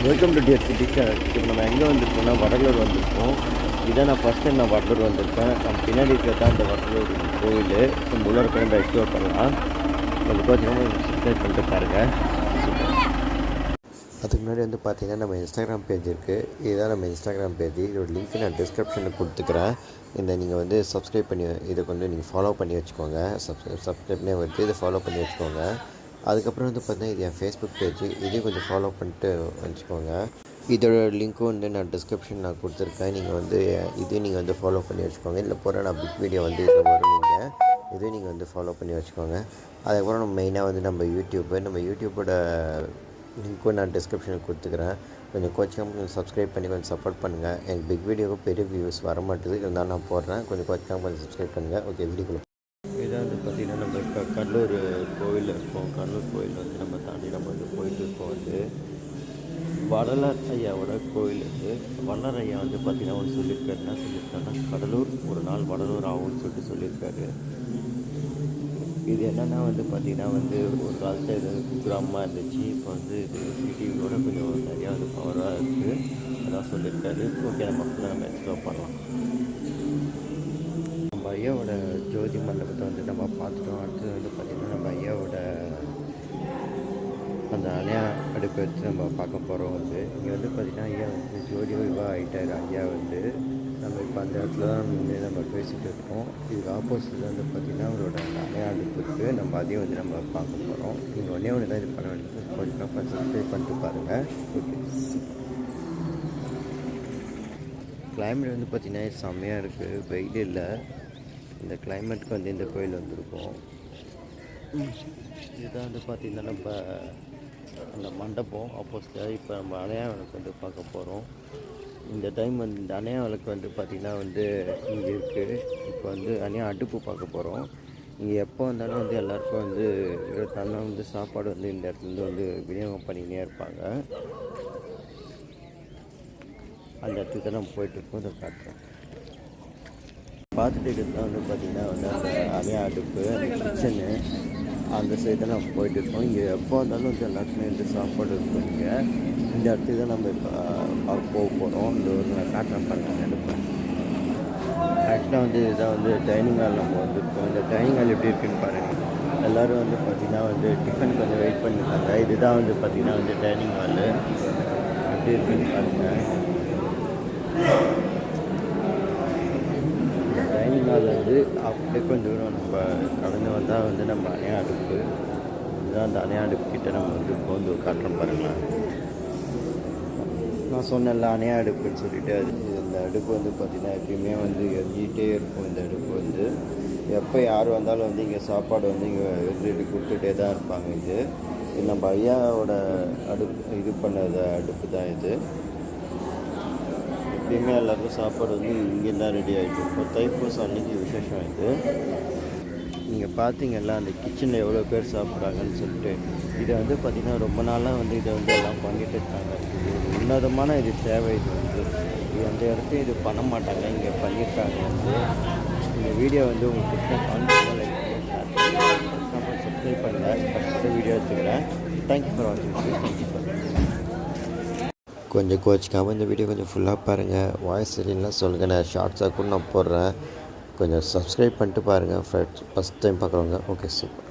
Welcome to dear city channel. இப்போ நம்ம எங்கே வந்திருக்கோம்னா வடலூர் வந்திருக்கோம். இதான் நான் ஃபஸ்ட் டைம் வடலூர் வந்திருக்கேன். நம்ம பின்னாடி இருக்கிறது தான் இந்த வடலூர் கோவில். நம்ம உள்ள இருக்கிற நம்ம எக்ஸ்ப்ளோர் பண்ணலாம். கொஞ்சம் சப்ஸ்கிரைப் பண்ணிட்டு பாருங்கள். அதுக்கு முன்னாடி பார்த்தீங்கன்னா நம்ம இன்ஸ்டாகிராம் பேஜ் இருக்குது. இதுதான் நம்ம இன்ஸ்டாகிராம் பேஜ். இதோட லிங்க் நான் டிஸ்கிரிப்ஷனில் கொடுத்துக்கிறேன். நீங்கள் வந்து சப்ஸ்கிரைப் பண்ணி இதை நீங்கள் ஃபாலோ பண்ணி வச்சுக்கோங்க. சப்ஸ்கிரைப்னே வருது, இதை ஃபாலோ பண்ணி வச்சுக்கோங்க. அதுக்கப்புறம் பார்த்தீங்கன்னா இது என் ஃபேஸ்புக் பேஜ். இதையும் கொஞ்சம் ஃபாலோ பண்ணிட்டு வச்சுக்கோங்க. இதோட லிங்க்கும் நான் டிஸ்கிரிப்ஷன் கொடுத்துருக்கேன். நீங்கள் வந்து ஃபாலோ பண்ணி வச்சுக்கோங்க. இதில் போகிற நான் பிக் வீடியோ இதில் வரும். இதையும் நீங்கள் ஃபாலோ பண்ணி வச்சுக்கோங்க. அதுக்கப்புறம் நம்ம மெயினாக நம்ம யூடியூப்போட லிங்க்கும் நான் டிஸ்கிரிப்ஷனில் கொடுத்துக்கிறேன். கொஞ்சம் கொஞ்சம் சப்ஸ்கிரைப் பண்ணி கொஞ்சம் சப்போர்ட் பண்ணுங்கள். எனக்கு பிக் வீடியோவுக்கு பெரிய வியூஸ் வர மாட்டேது, இருந்தாலும் நான் போடுறேன். கொஞ்சம் சப்ஸ்கிரைப் பண்ணுங்கள். ஓகே, வீடியோக்குள்ள இதான் பார்த்திங்கன்னா நம்ம இப்போ கடலூர் கோவிலில் இருக்கோம். கடலூர் கோவில் நம்ம தாண்டி நம்ம போயிட்டு இருக்கோம். வள்ளலார் ஐயாவோட கோவில் வள்ளலார் ஐயா பார்த்திங்கன்னா ஒன்று சொல்லியிருக்காரு. என்ன சொல்லியிருக்காருன்னா, கடலூர் ஒரு நாள் வடலூர் ஆகும்னு சொல்லியிருக்காரு. இது என்னென்னா பார்த்திங்கன்னா ஒரு காலத்தில் இது கிராமமாக இருந்துச்சு. இப்போ இது சிட்டியோட கொஞ்சம் நிறையா பவராக இருக்குது. அதான் சொல்லியிருக்காரு. ஓகே, நம்ம எக்ஸ்ப்ளோர் பண்ணலாம். நம்ம ஐயாவோட ஜோதி மண்டபத்தை நம்ம பார்த்துட்டோம். அடுத்து பார்த்திங்கன்னா நம்ம ஐயாவோட அந்த அணையா அடுப்பு எடுத்து நம்ம பார்க்க போகிறோம். இங்கே பார்த்திங்கன்னா ஐயா ஜோதி வடிவாக ஆகிட்டார். ஐயா நம்ம இப்போ அந்த இடத்துல தான் நம்ம பேசிகிட்டு இருக்கோம். இதுக்கு ஆப்போசிட்டில் பார்த்திங்கன்னா அவரோட அந்த அணையா அடுப்பு இருக்குது. நம்ம அதையும் நம்ம பார்க்க போகிறோம். நீங்கள் ஒன்று தான் இது பண்ண வேண்டியது. கொஞ்சம் சப்ஸ்கிரைப் பண்ணிட்டு பாருங்கள். ஓகே, கிளைமேட் பார்த்திங்கன்னா செம்மையாக இருக்குது. வெயில் இல்லை. இந்த கிளைமேட்டுக்கு இந்த கோயில் வந்திருக்கோம். இதுதான் பார்த்திங்கன்னா நம்ம அந்த மண்டபம் ஆப்போசிட்டாக இப்போ நம்ம அணையா விளக்கு பார்க்க போகிறோம். இந்த டைம் இந்த அணையா விளக்கு பார்த்திங்கன்னா இங்கே இருக்குது. இப்போ அணையா அடுப்பு பார்க்க போகிறோம். இங்கே எப்போ வந்தாலும் எல்லாருக்கும் தன்னை சாப்பாடு இந்த இடத்துல விநியோகம் பண்ணிக்கினே இருப்பாங்க. அந்த இடத்துக்கு தான் நம்ம போயிட்டுருக்கோம். இதை காட்டுறோம். பார்த்துட்டு தான் பார்த்திங்கன்னா அந்த அணையா அடுப்பு, அந்த கிச்சனு, அந்த சைடு தான் நம்ம போயிட்டுருக்கோம். இங்கே எப்போ வந்தாலும் எல்லாருக்குமே சாப்பாடு இருக்கும். இங்கே இந்த இடத்துக்கு தான் நம்ம இப்போ போக போகிறோம். இந்த ஒரு காட்டுறேன் பாருங்கள் அடுப்பு. ஆக்சுவலாக இதுதான் டைனிங் ஹால் நம்ம வந்திருக்கோம். இந்த டைனிங் ஹால் எப்படி இருக்குன்னு பாருங்கள். எல்லோரும் பார்த்திங்கன்னா டிஃபனுக்கு வெயிட் பண்ணியிருக்காங்க. இதுதான் பார்த்திங்கன்னா டைனிங் ஹாலு எப்படி இருக்குன்னு பாருங்கள். டைனிங் ஹால் அப்படியே கொஞ்சம் தூரம் நம்ம கடந்து வந்தால் நம்ம அணையா அடுப்பு. இதுதான் அந்த அணையா அடுப்பு கிட்டே நம்ம போந்து காட்டுறோம் பாருங்களேன். நான் சொன்னேன்ல அணையா அடுப்புன்னு சொல்லிட்டு, இந்த அடுப்பு பார்த்திங்கன்னா எப்பயுமே எரிஞ்சிகிட்டே இருக்கும். இந்த அடுப்பு எப்போ யார் வந்தாலும் இங்கே சாப்பாடு இங்கே எடுத்துகிட்டு கொடுத்துட்டே தான் இருப்பாங்க. இது நம்ம ஐயாவோட அடுப்பு இது பண்ணத அடுப்பு தான் இது. எப்பயுமே எல்லாருக்கும் சாப்பாடு இங்கே தான் ரெடி ஆகிட்டு இருக்கும். தைப்பூசம் அன்றைக்கி விசேஷம் இது. நீங்கள் பார்த்தீங்கல்ல அந்த கிச்சனில் எவ்வளோ பேர் சாப்பிட்றாங்கன்னு சொல்லிட்டு. இதை பார்த்திங்கன்னா ரொம்ப நாளாக இதை எல்லாம் பண்ணிட்டு இருக்காங்க. இது ஒரு உன்னதமான சேவை. இது அந்த இடத்தையும் இது பண்ண மாட்டாங்க, இங்கே பண்ணியிருக்காங்க. இந்த வீடியோ உங்களுக்கு லைக் சப்ஸ்கிரைப் பண்ணுங்கள். ஃபஸ்ட்டு வீடியோ எடுத்துக்கிறேன். தேங்க்யூ ஃபார் வாட்சிங். தேங்க்யூ ஃபார் கொஞ்சம் கோச்சிக்காமல் இந்த வீடியோ கொஞ்சம் ஃபுல்லாக பாருங்கள். வாய்ஸ் இல்லைன்னா சொல்லுங்கள். நான் ஷார்ட்ஸாக கூட நான் போடுறேன். கொஞ்சம் சப்ஸ்கிரைப் பண்ணிட்டு பாருங்கள். ஃபஸ்ட் டைம் பார்க்குறவங்க. Okay, super.